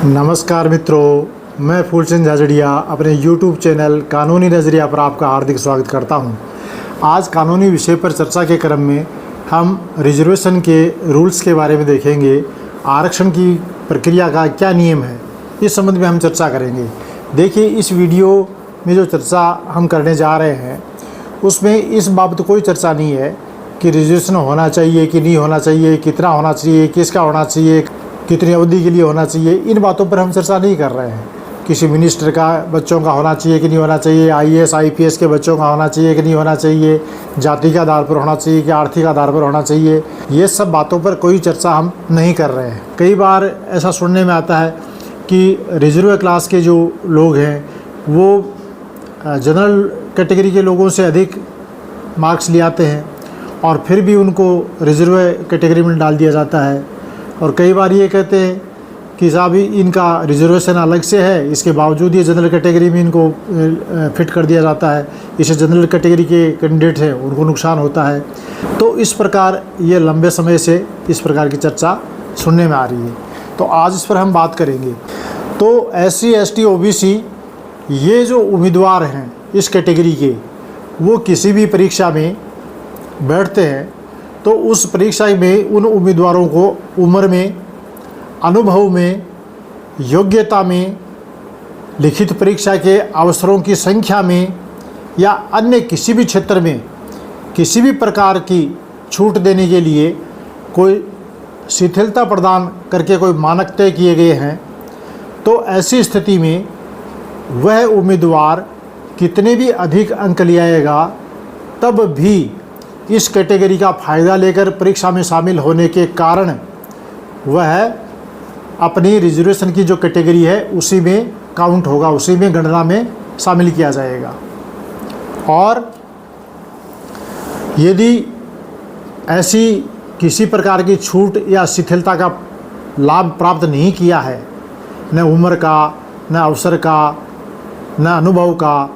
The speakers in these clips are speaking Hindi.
नमस्कार मित्रों, मैं फूलचंद झाझड़िया अपने YouTube चैनल कानूनी नज़रिया पर आपका हार्दिक स्वागत करता हूं। आज कानूनी विषय पर चर्चा के क्रम में हम रिजर्वेशन के रूल्स के बारे में देखेंगे। आरक्षण की प्रक्रिया का क्या नियम है, इस संबंध में हम चर्चा करेंगे। देखिए, इस वीडियो में जो चर्चा हम करने जा रहे हैं उसमें इस बाबत कोई चर्चा नहीं है कि रिजर्वेशन होना चाहिए कि नहीं होना चाहिए, कितना होना चाहिए, किसका होना चाहिए, कितनी अवधि के लिए होना चाहिए। इन बातों पर हम चर्चा नहीं कर रहे हैं। किसी मिनिस्टर का बच्चों का होना चाहिए कि नहीं होना चाहिए, आईएएस आईपीएस के बच्चों का होना चाहिए कि नहीं होना चाहिए, जाति के आधार पर होना चाहिए कि आर्थिक आधार पर होना चाहिए, ये सब बातों पर कोई चर्चा हम नहीं कर रहे हैं। कई बार ऐसा सुनने में आता है कि रिजर्व क्लास के जो लोग हैं वो जनरल कैटेगरी के लोगों से अधिक मार्क्स ले आते हैं और फिर भी उनको रिजर्व कैटेगरी में डाल दिया जाता है। और कई बार ये कहते हैं कि साहब इनका रिजर्वेशन अलग से है, इसके बावजूद ये जनरल कैटेगरी में इनको फिट कर दिया जाता है, इसे जनरल कैटेगरी के कैंडिडेट हैं उनको नुकसान होता है। तो इस प्रकार ये लंबे समय से इस प्रकार की चर्चा सुनने में आ रही है, तो आज इस पर हम बात करेंगे। तो SC ST OBC ये जो उम्मीदवार हैं इस कैटेगरी के, वो किसी भी परीक्षा में बैठते हैं तो उस परीक्षा में उन उम्मीदवारों को उम्र में, अनुभव में, योग्यता में, लिखित परीक्षा के अवसरों की संख्या में या अन्य किसी भी क्षेत्र में किसी भी प्रकार की छूट देने के लिए कोई शिथिलता प्रदान करके कोई मानक तय किए गए हैं। तो ऐसी स्थिति में वह उम्मीदवार कितने भी अधिक अंक ले आएगा तब भी इस कैटेगरी का फ़ायदा लेकर परीक्षा में शामिल होने के कारण वह अपनी रिजर्वेशन की जो कैटेगरी है उसी में काउंट होगा, उसी में गणना में शामिल किया जाएगा। और यदि ऐसी किसी प्रकार की छूट या शिथिलता का लाभ प्राप्त नहीं किया है, न उम्र का, न अवसर का, न अनुभव का,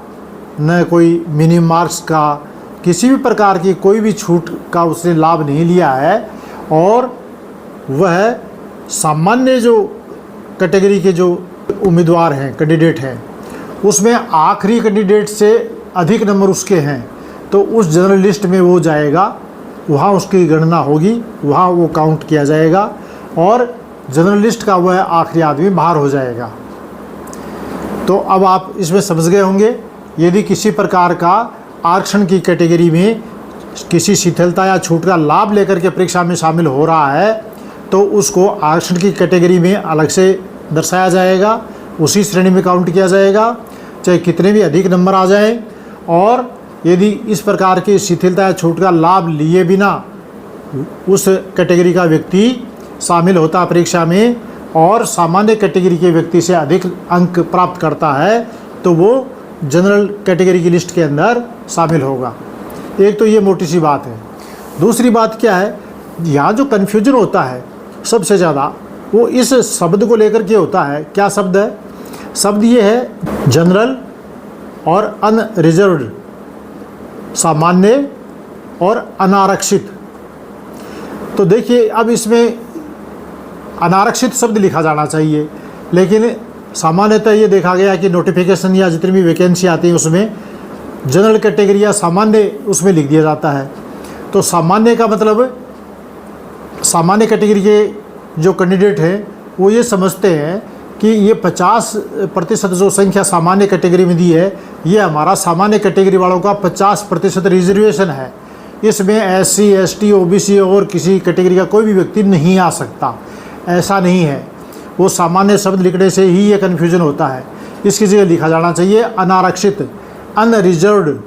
न कोई मिनिमम मार्क्स का, किसी भी प्रकार की कोई भी छूट का उसने लाभ नहीं लिया है और वह सामान्य जो कैटेगरी के जो उम्मीदवार हैं, कैंडिडेट हैं, उसमें आखिरी कैंडिडेट से अधिक नंबर उसके हैं, तो उस जनरल लिस्ट में वो जाएगा, वहाँ उसकी गणना होगी, वहाँ वो काउंट किया जाएगा और जनरल लिस्ट का वह आखिरी आदमी बाहर हो जाएगा। तो अब आप इसमें समझ गए होंगे, यदि किसी प्रकार का आरक्षण की कैटेगरी में किसी शिथिलता या छूट का लाभ लेकर के परीक्षा में शामिल हो रहा है तो उसको आरक्षण की कैटेगरी में अलग से दर्शाया जाएगा, उसी श्रेणी में काउंट किया जाएगा, चाहे कितने भी अधिक नंबर आ जाएं। और यदि इस प्रकार की शिथिलता या छूट का लाभ लिए बिना उस कैटेगरी का व्यक्ति शामिल होता परीक्षा में और सामान्य कैटेगरी के व्यक्ति से अधिक अंक प्राप्त करता है तो वो जनरल कैटेगरी की लिस्ट के अंदर शामिल होगा। एक तो ये मोटी सी बात है। दूसरी बात क्या है, यहाँ जो कन्फ्यूजन होता है सबसे ज़्यादा वो इस शब्द को लेकर के होता है। क्या शब्द है? शब्द ये है जनरल और अनरिजर्व्ड, सामान्य और अनारक्षित। तो देखिए, अब इसमें अनारक्षित शब्द लिखा जाना चाहिए, लेकिन सामान्यतः ये देखा गया कि नोटिफिकेशन या जितनी भी वैकेंसी आती है उसमें जनरल कैटेगरी या सामान्य उसमें लिख दिया जाता है। तो सामान्य का मतलब, सामान्य कैटेगरी के जो कैंडिडेट हैं वो ये समझते हैं कि ये 50% जो संख्या सामान्य कैटेगरी में दी है, ये हमारा सामान्य कैटेगरी वालों का 50% रिजर्वेशन है, इसमें SC ST OBC और किसी कैटेगरी का कोई भी व्यक्ति नहीं आ सकता। ऐसा नहीं है, वो सामान्य शब्द लिखने से ही ये कन्फ्यूजन होता है। इसकी जगह लिखा जाना चाहिए अनारक्षित, अनरिजर्व्ड।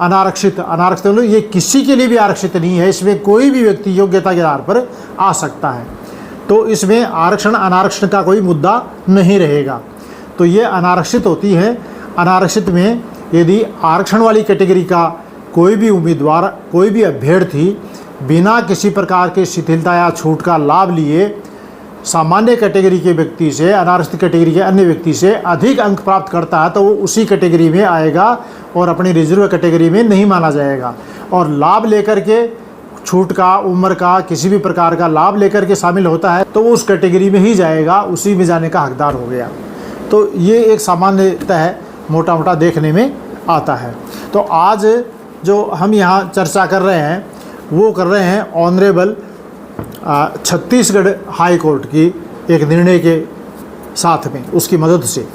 अनारक्षित, अनारक्षित मतलब ये किसी के लिए भी आरक्षित नहीं है, इसमें कोई भी व्यक्ति योग्यता के आधार पर आ सकता है। तो इसमें आरक्षण अनारक्षण का कोई मुद्दा नहीं रहेगा। तो ये अनारक्षित होती है। अनारक्षित में यदि आरक्षण वाली कैटेगरी का कोई भी उम्मीदवार, कोई भी अभ्यर्थी बिना किसी प्रकार की शिथिलता या छूट का लाभ लिए सामान्य कैटेगरी के व्यक्ति से, अनारक्षित कैटेगरी के अन्य व्यक्ति से अधिक अंक प्राप्त करता है तो वो उसी कैटेगरी में आएगा और अपनी रिजर्व कैटेगरी में नहीं माना जाएगा। और लाभ लेकर के छूट का, उम्र का, किसी भी प्रकार का लाभ लेकर के शामिल होता है तो वो उस कैटेगरी में ही जाएगा, उसी में जाने का हकदार हो गया। तो ये एक सामान्यतः है, मोटा मोटा देखने में आता है। तो आज जो हम यहाँ चर्चा कर रहे हैं वो कर रहे हैं ऑनरेबल छत्तीसगढ़ हाई कोर्ट की एक निर्णय के साथ में, उसकी मदद से।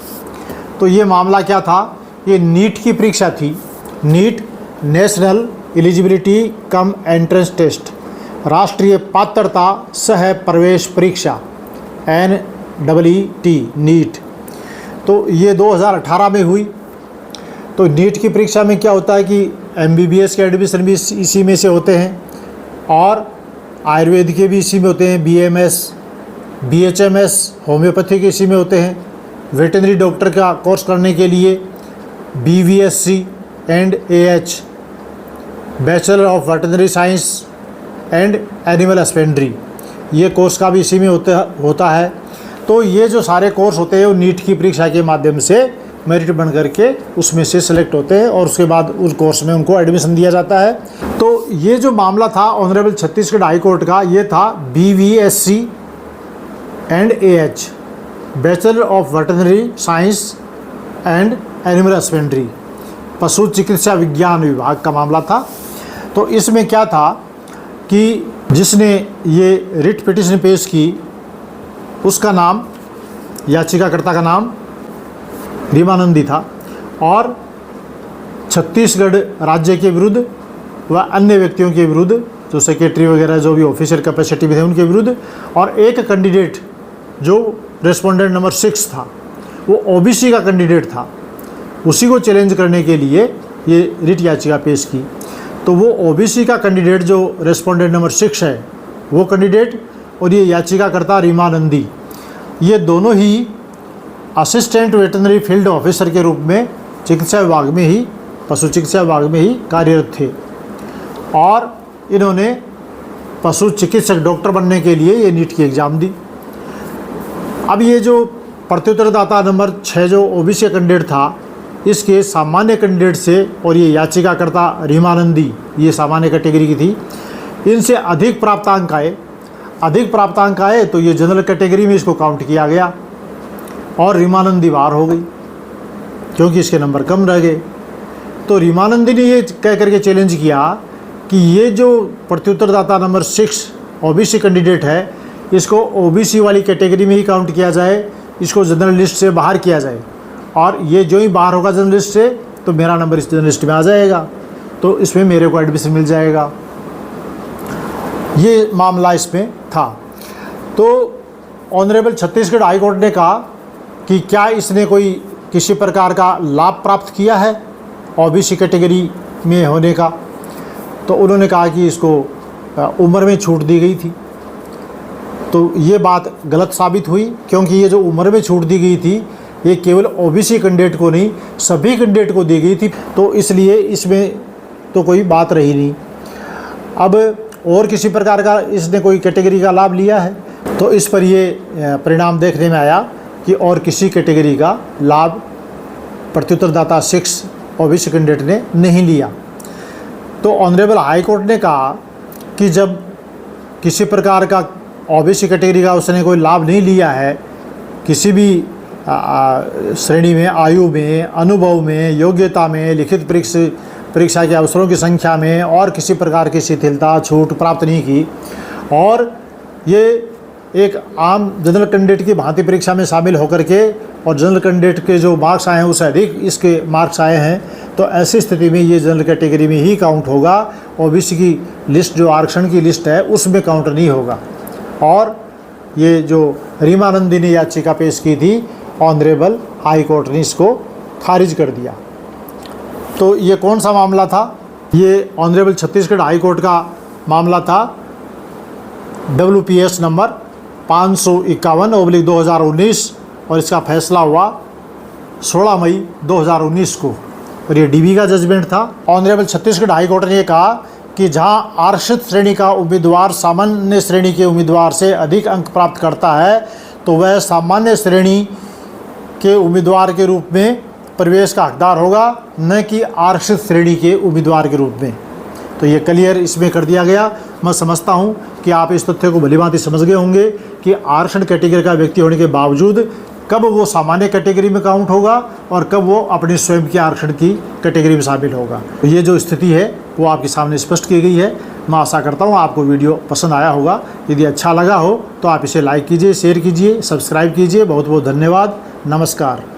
तो ये मामला क्या था, ये नीट की परीक्षा थी। NEET national eligibility cum entrance test, राष्ट्रीय पात्रता सह प्रवेश परीक्षा NEET नीट। तो ये 2018 में हुई। तो नीट की परीक्षा में क्या होता है कि MBBS के एडमिशन भी इसी में से होते हैं और आयुर्वेद के भी इसी में होते हैं, BMS BHMS होम्योपैथी के इसी में होते हैं। वेटनरी डॉक्टर का कोर्स करने के लिए BVSC and AH bachelor of veterinary science and animal husbandry, ये कोर्स का भी इसी में होता है। तो ये जो सारे कोर्स होते हैं वो नीट की परीक्षा के माध्यम से मेरिट बन करके उसमें से सिलेक्ट होते हैं और उसके बाद उस कोर्स में उनको एडमिशन दिया जाता है। तो ये जो मामला था ऑनरेबल छत्तीसगढ़ हाई कोर्ट का, ये था BVSC and AH bachelor of veterinary science and animal husbandry, पशु चिकित्सा विज्ञान विभाग का मामला था। तो इसमें क्या था कि जिसने ये रिट पिटिशन पेश की उसका नाम, याचिकाकर्ता का नाम रीमानंदी था और छत्तीसगढ़ राज्य के विरुद्ध व अन्य व्यक्तियों के विरुद्ध, जो सेक्रेटरी वगैरह जो भी ऑफिशियल कैपेसिटी में थे उनके विरुद्ध, और एक कैंडिडेट जो रेस्पोंडेंट नंबर 6 था वो OBC का कैंडिडेट था, उसी को चैलेंज करने के लिए ये रिट याचिका पेश की। तो वो OBC का कैंडिडेट जो रेस्पोंडेंट नंबर 6 है वो कैंडिडेट और ये याचिकाकर्ता रीमानंदी, ये दोनों ही असिस्टेंट वेटनरी फील्ड ऑफिसर के रूप में चिकित्सा विभाग में ही, पशु चिकित्सा विभाग में ही कार्यरत थे और इन्होंने पशु चिकित्सक डॉक्टर बनने के लिए ये नीट की एग्ज़ाम दी। अब ये जो प्रत्युत्तरदाता नंबर 6 जो OBC कैंडिडेट था, इसके सामान्य कैंडिडेट से और ये याचिकाकर्ता रीमानंदी, ये सामान्य कैटेगरी की थी, इनसे अधिक प्राप्तांक आए तो ये जनरल कैटेगरी में इसको काउंट किया गया और रीमानंदी बाहर हो गई क्योंकि इसके नंबर कम रह गए। तो रीमानंदी ने ये कह करके चैलेंज किया कि ये जो प्रत्युत्तरदाता नंबर 6 OBC कैंडिडेट है, इसको OBC वाली कैटेगरी में ही काउंट किया जाए, इसको जनरल लिस्ट से बाहर किया जाए और ये जो ही बाहर होगा जनरल लिस्ट से तो मेरा नंबर इस जनरल लिस्ट में आ जाएगा, तो इसमें मेरे को एडमिशन मिल जाएगा। ये मामला इसमें था। तो ऑनरेबल छत्तीसगढ़ हाई कोर्ट ने कहा कि क्या इसने कोई किसी प्रकार का लाभ प्राप्त किया है OBC कैटेगरी में होने का, तो उन्होंने कहा कि इसको उम्र में छूट दी गई थी। तो ये बात गलत साबित हुई क्योंकि ये जो उम्र में छूट दी गई थी ये केवल OBC कैंडिडेट को नहीं, सभी कैंडिडेट को दी गई थी, तो इसलिए इसमें तो कोई बात रही नहीं। अब और किसी प्रकार का इसने कोई कैटेगरी का लाभ लिया है तो इस पर ये परिणाम देखने में आया कि और किसी कैटेगरी का लाभ प्रत्युत्तरदाता 6 OBC कैंडिडेट ने नहीं लिया। तो ऑनरेबल हाई कोर्ट ने कहा कि जब किसी प्रकार का OBC कैटेगरी का उसने कोई लाभ नहीं लिया है, किसी भी श्रेणी में, आयु में, अनुभव में, योग्यता में, लिखित परीक्षा के अवसरों की संख्या में और किसी प्रकार की शिथिलता, छूट प्राप्त नहीं की और ये एक आम जनरल कैंडिडेट की भांति परीक्षा में शामिल होकर के और जनरल कैंडिडेट के जो मार्क्स आए हैं उससे अधिक इसके मार्क्स आए हैं, तो ऐसी स्थिति में ये जनरल कैटेगरी में ही काउंट होगा। OBC की लिस्ट जो आरक्षण की लिस्ट है उसमें काउंट नहीं होगा। और ये जो रीमानंदी ने याचिका पेश की थी, ऑनरेबल हाई कोर्ट ने इसको खारिज कर दिया। तो ये कौन सा मामला था? ये ऑनरेबल छत्तीसगढ़ हाई कोर्ट का मामला था WPS नंबर 551/2019 और इसका फैसला हुआ 16 मई 2019 को और ये DB का जजमेंट था। ऑनरेबल छत्तीसगढ़ हाई कोर्ट ने कहा कि जहां आरक्षित श्रेणी का उम्मीदवार सामान्य श्रेणी के उम्मीदवार से अधिक अंक प्राप्त करता है तो वह सामान्य श्रेणी के उम्मीदवार के रूप में प्रवेश का हकदार होगा, न कि आरक्षित श्रेणी के उम्मीदवार के रूप में। तो ये क्लियर इसमें कर दिया गया। मैं समझता हूं कि आप इस तथ्य को भलीभांति समझ गए होंगे कि आरक्षण कैटेगरी का व्यक्ति होने के बावजूद कब वो सामान्य कैटेगरी में काउंट होगा और कब वो अपनी स्वयं की आरक्षण की कैटेगरी में शामिल होगा। तो ये जो स्थिति है वो आपके सामने स्पष्ट की गई है। मैं आशा करता हूँ आपको वीडियो पसंद आया होगा। यदि अच्छा लगा हो तो आप इसे लाइक कीजिए, शेयर कीजिए, सब्सक्राइब कीजिए। बहुत बहुत धन्यवाद। नमस्कार।